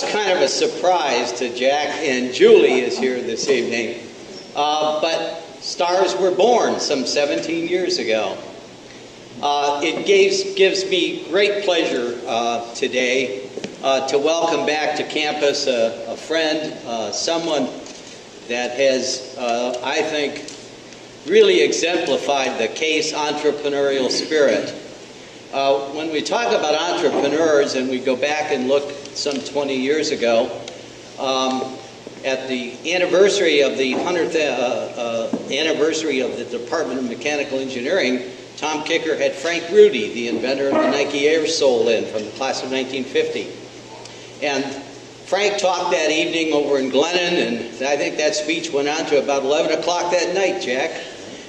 was kind of a surprise to Jack, and Julie is here this evening. But stars were born some 17 years ago. It gives me great pleasure today to welcome back to campus a friend, someone that has, I think, really exemplified the case entrepreneurial spirit. When we talk about entrepreneurs and we go back and look some 20 years ago, at the anniversary of the 100th anniversary of the Department of Mechanical Engineering, Tom Kicker had Frank Rudy, the inventor of the Nike Air Sole, in from the class of 1950. And Frank talked that evening over in Glennon, and I think that speech went on to about 11 o'clock that night, Jack.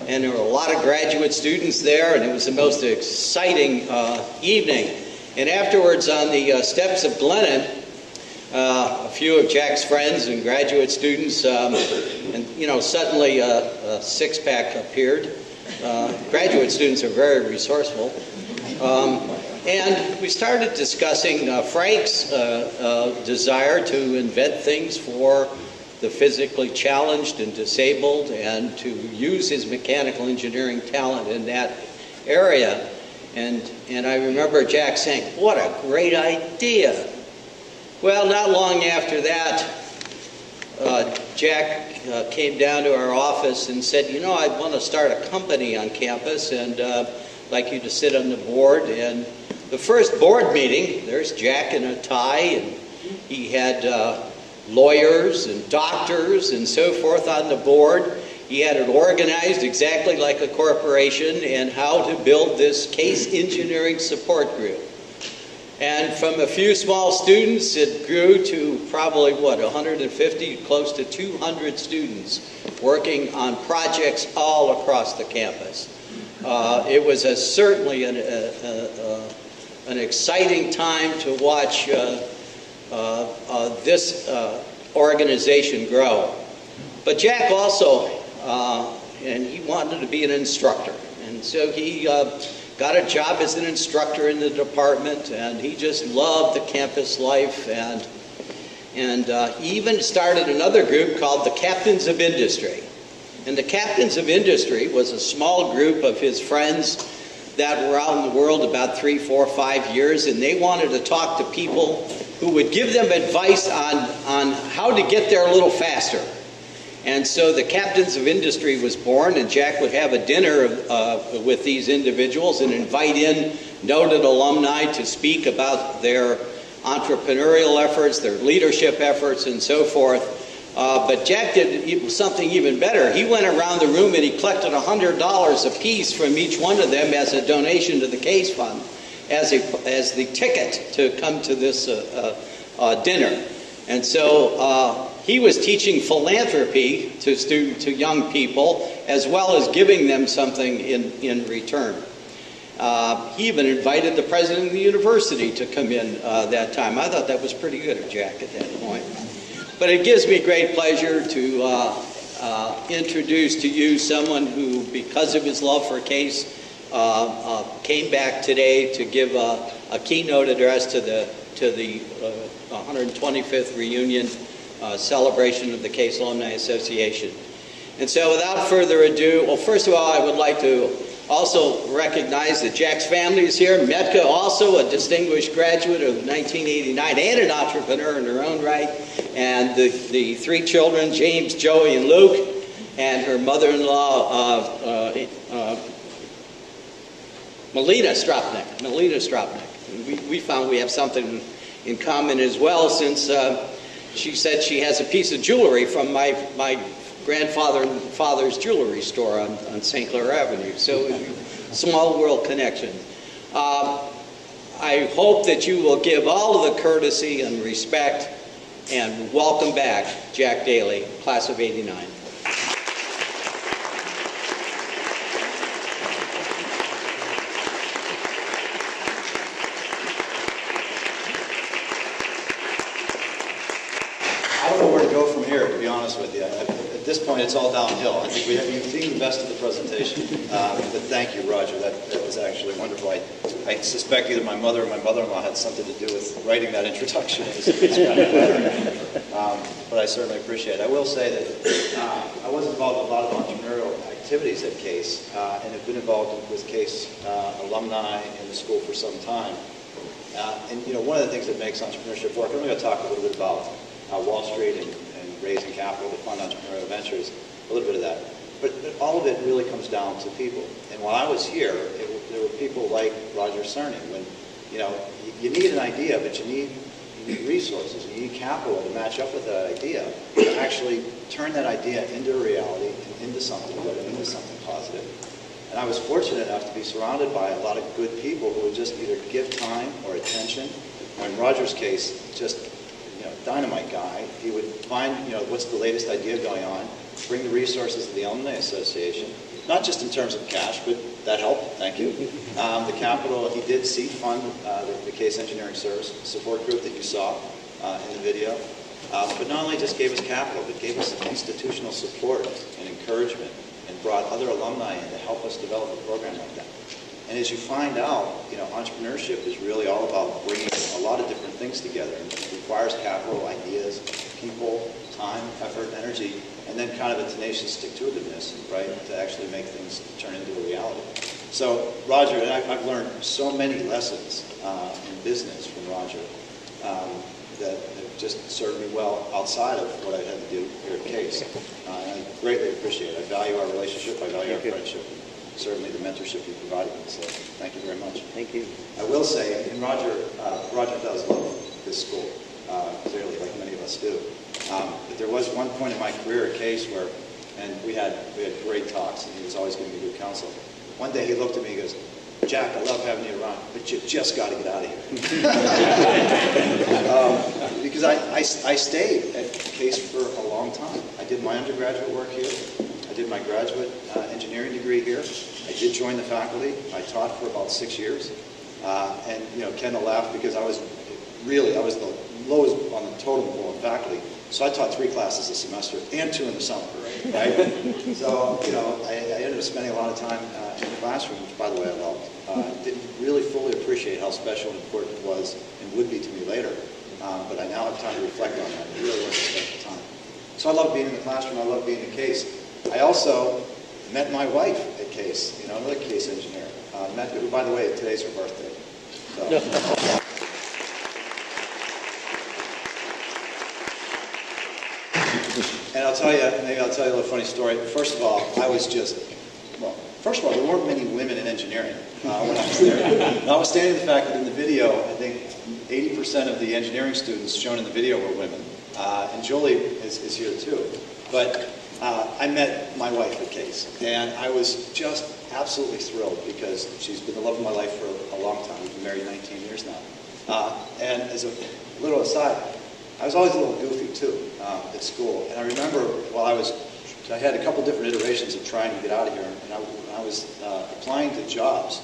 And there were a lot of graduate students there, and it was the most exciting evening. And afterwards, on the steps of Glennon, a few of Jack's friends and graduate students, and you know, suddenly a six-pack appeared. Graduate students are very resourceful. And we started discussing Frank's desire to invent things for the physically challenged and disabled, and to use his mechanical engineering talent in that area. And I remember Jack saying, "What a great idea." Well, not long after that, Jack came down to our office and said, "You know, I want to start a company on campus, and I'd like you to sit on the board." And the first board meeting, there's Jack in a tie, and he had lawyers and doctors and so forth on the board. He had it organized exactly like a corporation, and how to build this case engineering support group. And from a few small students, it grew to probably, what, 150, close to 200 students working on projects all across the campus. It was certainly an exciting time to watch this organization grow. But Jack also, and he wanted to be an instructor, and so he got a job as an instructor in the department, and he just loved the campus life, and he even started another group called the Captains of Industry. And the Captains of Industry was a small group of his friends that were out in the world about 3, 4, 5 years, and they wanted to talk to people who would give them advice on how to get there a little faster. And so the Captains of Industry was born, and Jack would have a dinner with these individuals and invite in noted alumni to speak about their entrepreneurial efforts, their leadership efforts, and so forth. But Jack did something even better. He went around the room and he collected $100 apiece from each one of them as a donation to the case fund, as the ticket to come to this dinner. And so he was teaching philanthropy to young people, as well as giving them something in return. He even invited the president of the university to come in that time. I thought that was pretty good of Jack at that point. But it gives me great pleasure to introduce to you someone who, because of his love for case, came back today to give a keynote address to the 125th reunion celebration of the Case Alumni Association. And so without further ado, well, first of all, I would like to also recognize that Jack's family is here. Metka, also a distinguished graduate of 1989 and an entrepreneur in her own right. And the three children, James, Joey, and Luke, and her mother-in-law, Melina Stropnik. We found we have something in common as well, since she said she has a piece of jewelry from my grandfather and father's jewelry store on St. Clair Avenue. So, small world connection. I hope that you will give all of the courtesy and respect, and welcome back Jack Daly, class of '89. I don't know where to go from here, to be honest with you. At this point, it's all downhill. I think you've seen the best of the presentation. But thank you, Roger. That was actually wonderful. I suspect either my mother or my mother-in-law had something to do with writing that introduction. It's kind of flattering. But I certainly appreciate it. I will say that I was involved in a lot of entrepreneurial activities at CASE, and have been involved with CASE alumni in the school for some time. And one of the things that makes entrepreneurship work, I'm going to talk a little bit about Wall Street and raising capital to fund entrepreneurial ventures, a little bit of that. But all of it really comes down to people. And while I was here, there were people like Roger Cerny. When you need an idea, but you need resources, you need capital to match up with that idea, to actually turn that idea into a reality and into something good and into something positive. And I was fortunate enough to be surrounded by a lot of good people who would just either give time or attention, or in Roger's case, just dynamite guy. He would find, what's the latest idea going on, bring the resources of the Alumni Association, not just in terms of cash, but that helped, thank you. The capital, he did seed fund the CASE Engineering Service support group that you saw in the video. But not only just gave us capital, but gave us institutional support and encouragement, and brought other alumni in to help us develop a program like that. And as you find out, entrepreneurship is really all about bringing a lot of different things together. It requires capital, ideas, people, time, effort, energy, and then kind of a tenacious stick-to-itiveness, right, to actually make things turn into a reality. So Roger, and I've learned so many lessons in business from Roger that have just served me well outside of what I had to do here at CASE. And I greatly appreciate it. I value our relationship, I value our friendship. Certainly the mentorship you provided me, so thank you very much. Thank you. I will say, and Roger does love this school, clearly, like many of us do. But there was one point in my career at CASE where, and we had great talks, and he was always giving me good counsel. One day he looked at me and goes, "Jack, I love having you around, but you just got to get out of here." Because I stayed at CASE for a long time. I did my undergraduate work here. I did my graduate engineering degree here. I did join the faculty. I taught for about 6 years. And Kendall laughed because I was the lowest on the totem pole in faculty. So I taught 3 classes a semester and 2 in the summer, right? So, I ended up spending a lot of time in the classroom, which, by the way, I loved. Didn't really fully appreciate how special and important it was and would be to me later. But I now have time to reflect on that. It really was a special time. So I love being in the classroom. I love being at CASE. I also met my wife at CASE, another CASE engineer. Who, by the way, today's her birthday. So. And maybe I'll tell you a little funny story. First of all, there weren't many women in engineering when I was there. Notwithstanding the fact that in the video, I think 80% of the engineering students shown in the video were women. And Julie is here too. But I met my wife at CASE, and I was just absolutely thrilled because she's been the love of my life for a long time. We've been married 19 years now. And as a little aside, I was always a little goofy too at school. And I remember I had a couple different iterations of trying to get out of here, and I was applying to jobs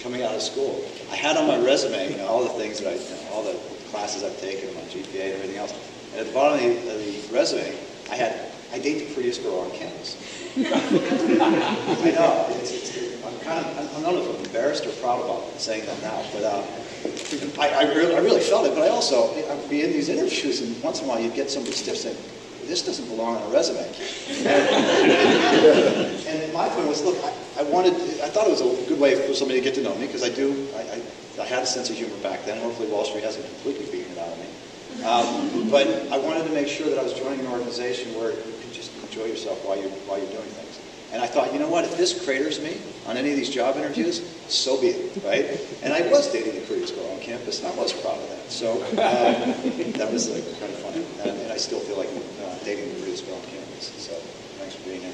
coming out of school. I had on my resume, all the things that all the classes I've taken, my GPA and everything else. And at the bottom of the resume, I date the prettiest girl on campus. I know. I don't know if I'm embarrassed or proud about saying that now, but I really felt it. But I'd be in these interviews, and once in a while you'd get somebody stiff saying, "This doesn't belong on a resume." And my point was, look, I thought it was a good way for somebody to get to know me, because I had a sense of humor back then. Hopefully Wall Street hasn't completely beaten it out of me. But I wanted to make sure that I was joining an organization where you could just enjoy yourself while you're doing things. And I thought, you know what, if this craters me on any of these job interviews, so be it, right? And I was dating the prettiest girl on campus, and I was proud of that. So that was kind of funny. And I still feel like dating the prettiest girl on campus. So thanks for being here.